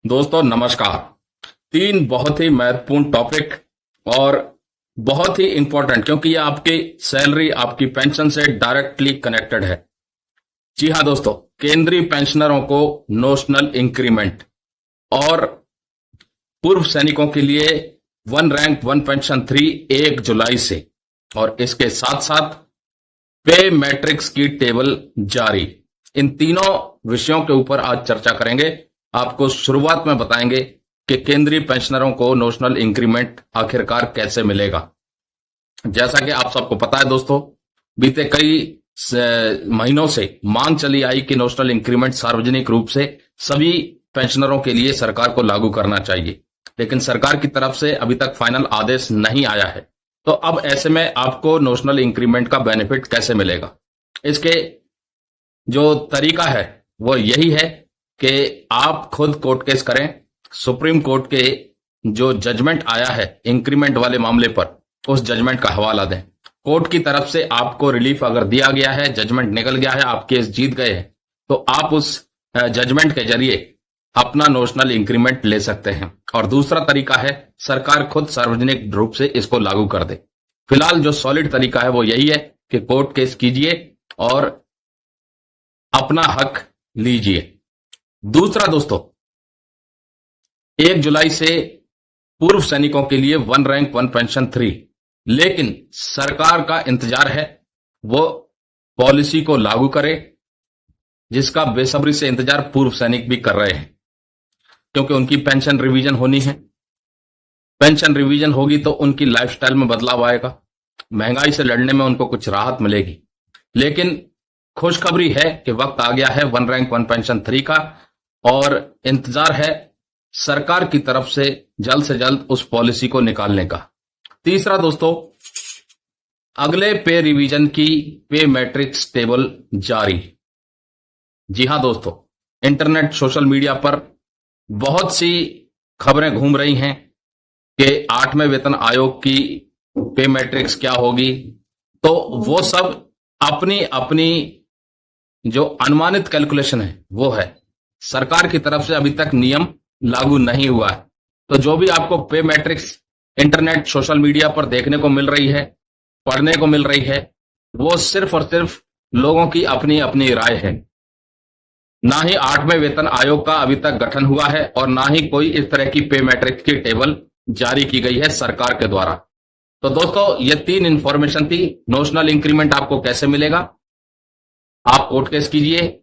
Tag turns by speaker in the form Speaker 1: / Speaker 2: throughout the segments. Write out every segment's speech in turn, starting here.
Speaker 1: दोस्तों नमस्कार। तीन बहुत ही महत्वपूर्ण टॉपिक और बहुत ही इंपॉर्टेंट, क्योंकि ये आपकी सैलरी, आपकी पेंशन से डायरेक्टली कनेक्टेड है। जी हाँ दोस्तों, केंद्रीय पेंशनरों को नोशनल इंक्रीमेंट और पूर्व सैनिकों के लिए वन रैंक वन पेंशन 3 1 जुलाई से, और इसके साथ साथ पे मैट्रिक्स की टेबल जारी। इन तीनों विषयों के ऊपर आज चर्चा करेंगे। आपको शुरुआत में बताएंगे कि केंद्रीय पेंशनरों को नोशनल इंक्रीमेंट आखिरकार कैसे मिलेगा। जैसा कि आप सबको पता है दोस्तों, बीते कई महीनों से मांग चली आई कि नोशनल इंक्रीमेंट सार्वजनिक रूप से सभी पेंशनरों के लिए सरकार को लागू करना चाहिए, लेकिन सरकार की तरफ से अभी तक फाइनल आदेश नहीं आया है। तो अब ऐसे में आपको नोशनल इंक्रीमेंट का बेनिफिट कैसे मिलेगा, इसके जो तरीका है वो यही है कि आप खुद कोर्ट केस करें। सुप्रीम कोर्ट के जो जजमेंट आया है इंक्रीमेंट वाले मामले पर, उस जजमेंट का हवाला दें। कोर्ट की तरफ से आपको रिलीफ अगर दिया गया है, जजमेंट निकल गया है, आप केस जीत गए हैं, तो आप उस जजमेंट के जरिए अपना नोशनल इंक्रीमेंट ले सकते हैं। और दूसरा तरीका है सरकार खुद सार्वजनिक रूप से इसको लागू कर दे। फिलहाल जो सॉलिड तरीका है वो यही है कि कोर्ट केस कीजिए और अपना हक लीजिए। दूसरा दोस्तों, 1 जुलाई से पूर्व सैनिकों के लिए वन रैंक वन पेंशन 3, लेकिन सरकार का इंतजार है वो पॉलिसी को लागू करे, जिसका बेसब्री से इंतजार पूर्व सैनिक भी कर रहे हैं, क्योंकि उनकी पेंशन रिवीजन होनी है। पेंशन रिवीजन होगी तो उनकी लाइफस्टाइल में बदलाव आएगा, महंगाई से लड़ने में उनको कुछ राहत मिलेगी। लेकिन खुशखबरी है कि वक्त आ गया है वन रैंक वन पेंशन 3 का, और इंतजार है सरकार की तरफ से जल्द उस पॉलिसी को निकालने का। तीसरा दोस्तों, अगले पे रिवीजन की पे मैट्रिक्स टेबल जारी। जी हां दोस्तों, इंटरनेट सोशल मीडिया पर बहुत सी खबरें घूम रही हैं कि 8वें वेतन आयोग की पे मैट्रिक्स क्या होगी। तो वो सब अपनी अपनी जो अनुमानित कैलकुलेशन है वो है, सरकार की तरफ से अभी तक नियम लागू नहीं हुआ है। तो जो भी आपको पे मैट्रिक्स इंटरनेट सोशल मीडिया पर देखने को मिल रही है, पढ़ने को मिल रही है, वो सिर्फ और सिर्फ लोगों की अपनी अपनी राय है। ना ही 8वें वेतन आयोग का अभी तक गठन हुआ है और ना ही कोई इस तरह की पे मैट्रिक्स की टेबल जारी की गई है सरकार के द्वारा। तो दोस्तों, ये 3 इंफॉर्मेशन थी। नोशनल इंक्रीमेंट आपको कैसे मिलेगा, आप कोर्ट केस कीजिए,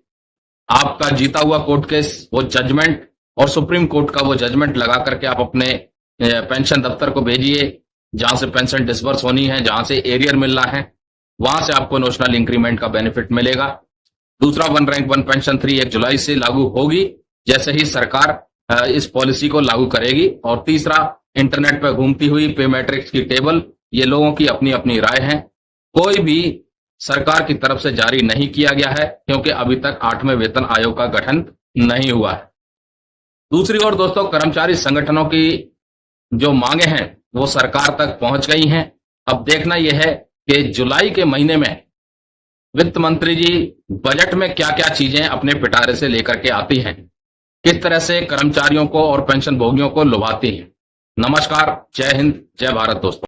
Speaker 1: आपका जीता हुआ कोर्ट केस वो जजमेंट और सुप्रीम कोर्ट का वो जजमेंट लगा करके आप अपने पेंशन दफ्तर को भेजिए, जहां से पेंशन डिसबर्स होनी है, जहां से एरियर मिलना है, वहां से आपको नोशनल इंक्रीमेंट का बेनिफिट मिलेगा। दूसरा, वन रैंक वन पेंशन 3 1 जुलाई से लागू होगी, जैसे ही सरकार इस पॉलिसी को लागू करेगी। और तीसरा, इंटरनेट पर घूमती हुई पे मैट्रिक्स की टेबल, ये लोगों की अपनी अपनी राय है, कोई भी सरकार की तरफ से जारी नहीं किया गया है, क्योंकि अभी तक 8वें वेतन आयोग का गठन नहीं हुआ है। दूसरी ओर दोस्तों, कर्मचारी संगठनों की जो मांगे हैं वो सरकार तक पहुंच गई हैं। अब देखना यह है कि जुलाई के महीने में वित्त मंत्री जी बजट में क्या क्या चीजें अपने पिटारे से लेकर के आती हैं, किस तरह से कर्मचारियों को और पेंशन भोगियों को लुभाती हैं। नमस्कार, जय हिंद, जय भारत दोस्तों।